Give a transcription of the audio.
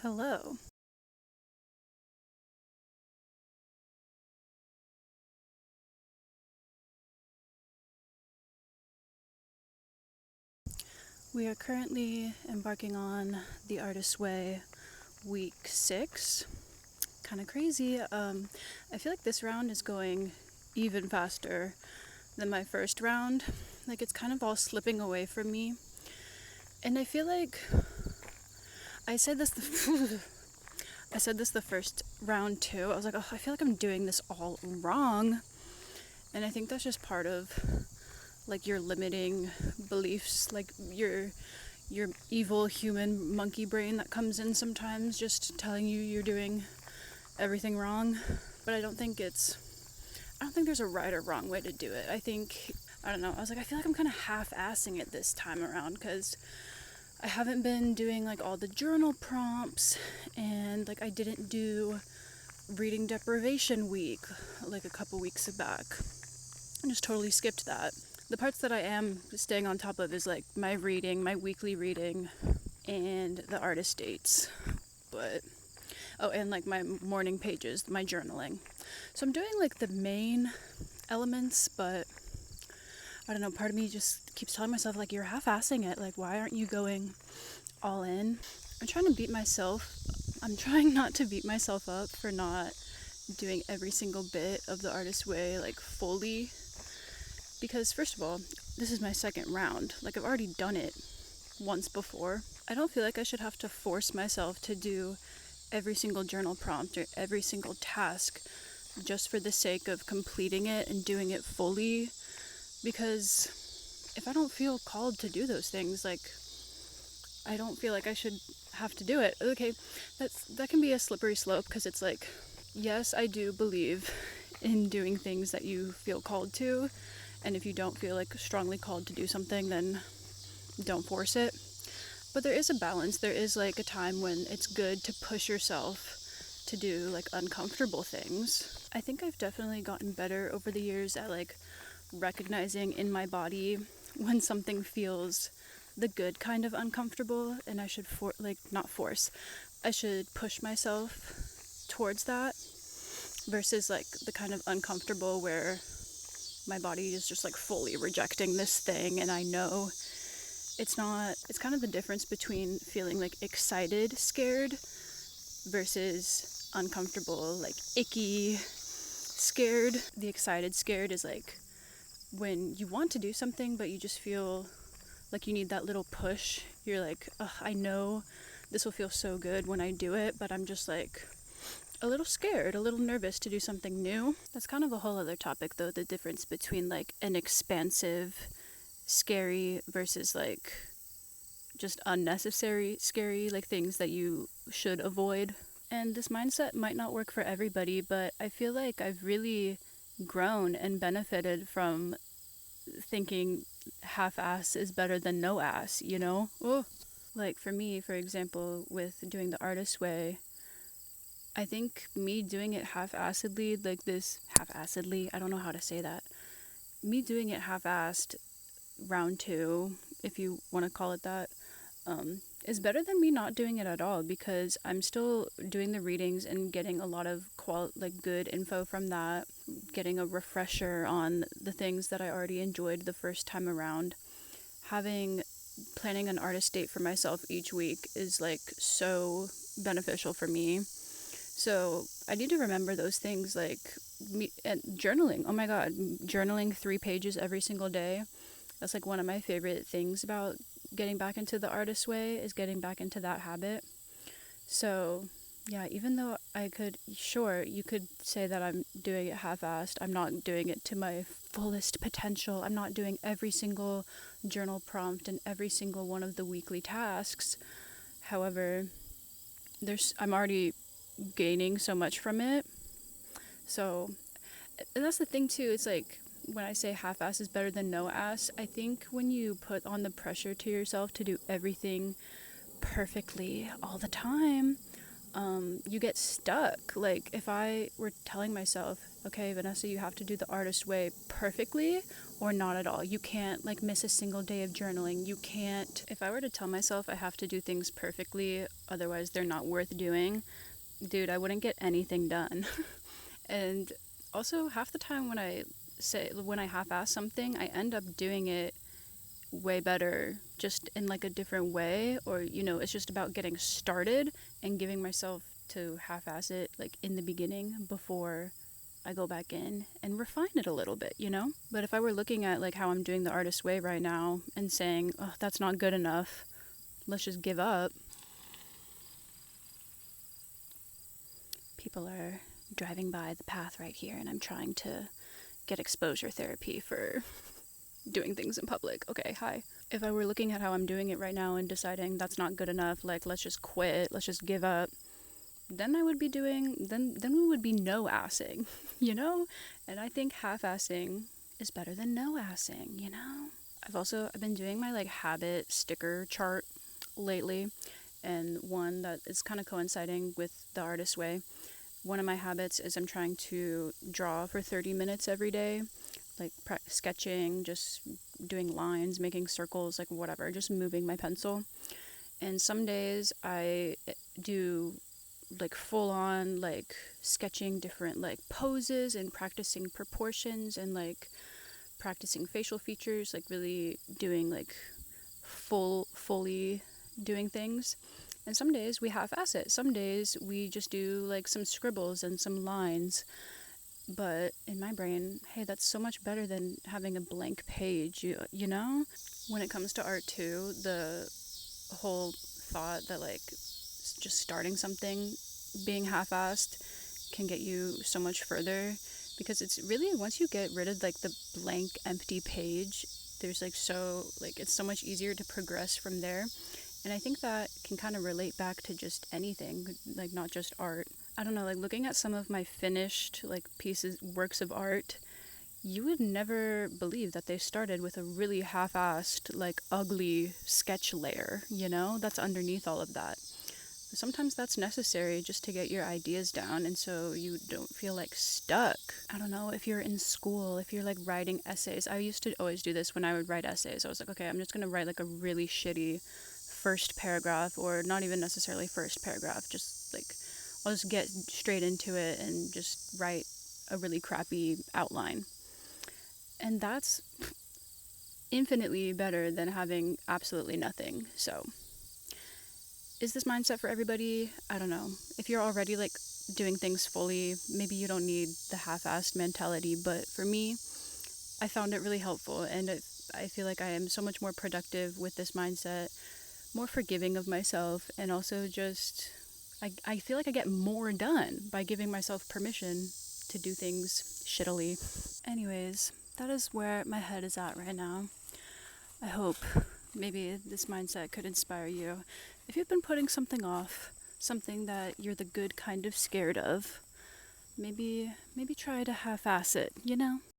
Hello. We are currently embarking on the Artist's Way week 6. Kind of crazy. I feel like this round is going even faster than my first round. Like it's kind of all slipping away from me. And I feel like I said this I said this the first round too. I was like, "Oh, I feel like I'm doing this all wrong." And I think that's just part of like your limiting beliefs, like your evil human monkey brain that comes in sometimes just telling you you're doing everything wrong. But I don't think there's a right or wrong way to do it. I don't know, I was like, I feel like I'm kind of half-assing it this time around because I haven't been doing like all the journal prompts, and like I didn't do reading deprivation week like a couple weeks back. I just totally skipped that. The parts that I am staying on top of is like my reading, my weekly reading, and the artist dates. But and like my morning pages, my journaling. So I'm doing like the main elements, but I don't know, part of me just keeps telling myself like you're half-assing it. Like why aren't you going all in? I'm trying not to beat myself up for not doing every single bit of the artist way like fully, because first of all, this is my second round. Like I've already done it once before. I don't feel like I should have to force myself to do every single journal prompt or every single task just for the sake of completing it and doing it fully, because if I don't feel called to do those things, like I don't feel like I should have to do it. Okay, that can be a slippery slope, because it's like, yes, I do believe in doing things that you feel called to, and if you don't feel like strongly called to do something, then don't force it. But there is a balance. There is like a time when it's good to push yourself to do like uncomfortable things. I think I've definitely gotten better over the years at like recognizing in my body when something feels the good kind of uncomfortable, and I should not force. I should push myself towards that, versus like the kind of uncomfortable where my body is just like fully rejecting this thing, and I know it's kind of the difference between feeling like excited scared versus uncomfortable like icky scared. The excited scared is like when you want to do something but you just feel like you need that little push. You're like, ugh, I know this will feel so good when I do it, but I'm just like a little scared, a little nervous to do something new. That's kind of a whole other topic though, the difference between like an expansive scary versus like just unnecessary scary, like things that you should avoid. And this mindset might not work for everybody, but I feel like I've really grown and benefited from thinking half-ass is better than no ass, you know? Oh. Like for me, for example, with doing the artist way, I think me doing it half-assedly, like this half-assedly, I don't know how to say that. Me doing it half-assed round 2, if you want to call it that, is better than me not doing it at all, because I'm still doing the readings and getting a lot of good info from that, getting a refresher on the things that I already enjoyed the first time around. Planning an artist date for myself each week is like so beneficial for me. So I need to remember those things, like and journaling. Oh my god, journaling 3 pages every single day. That's like one of my favorite things about getting back into the artist way, is getting back into that habit. So yeah, even though you could say that I'm doing it half-assed, I'm not doing it to my fullest potential. I'm not doing every single journal prompt and every single one of the weekly tasks. However, I'm already gaining so much from it. So, and that's the thing too, it's like when I say half-ass is better than no ass, I think when you put on the pressure to yourself to do everything perfectly all the time, you get stuck. Like, if I were telling myself, okay, Vanessa, you have to do the artist way perfectly or not at all. You can't, like, miss a single day of journaling. You can't. If I were to tell myself I have to do things perfectly, otherwise they're not worth doing, dude, I wouldn't get anything done. And also, half the time when I half-ass something, I end up doing it way better, just in like a different way, or it's just about getting started and giving myself to half-ass it like in the beginning before I go back in and refine it a little bit. But if I were looking at like how I'm doing the artist way right now and saying, oh, that's not good enough, let's just give up. People are driving by the path right here, and I'm trying to get exposure therapy for doing things in public. Okay, hi. If I were looking at how I'm doing it right now and deciding that's not good enough, like let's just quit, let's just give up, then I would be doing then we would be no assing, you know? And I think half assing is better than no assing. I've been doing my like habit sticker chart lately, and one that is kind of coinciding with the artist way. One of my habits is I'm trying to draw for 30 minutes every day, like sketching, just doing lines, making circles, like whatever, just moving my pencil. And some days I do like full on like sketching different like poses and practicing proportions and like practicing facial features, like really doing like fully doing things. And some days we half-ass it. Some days we just do like some scribbles and some lines. But in my brain, hey, that's so much better than having a blank page, you know? When it comes to art too, the whole thought that like just starting something, being half-assed, can get you so much further, because it's really, once you get rid of like the blank empty page, there's it's so much easier to progress from there. And I think that can kind of relate back to just anything, like not just art. I don't know, like looking at some of my finished like works of art, you would never believe that they started with a really half-assed, like ugly sketch layer, that's underneath all of that. Sometimes that's necessary just to get your ideas down, and so you don't feel like stuck. I don't know, if you're in school, if you're like writing essays. I used to always do this when I would write essays. I was like, okay, I'm just gonna write like a really shitty first paragraph, or not even necessarily first paragraph, just like I'll just get straight into it and just write a really crappy outline. And that's infinitely better than having absolutely nothing. So, is this mindset for everybody? I don't know. If you're already like doing things fully, maybe you don't need the half-assed mentality, but for me, I found it really helpful, and I feel like I am so much more productive with this mindset, more forgiving of myself, and also just I feel like I get more done by giving myself permission to do things shittily. Anyways, that is where my head is at right now. I hope maybe this mindset could inspire you. If you've been putting something off, something that you're the good kind of scared of, maybe try to half-ass it,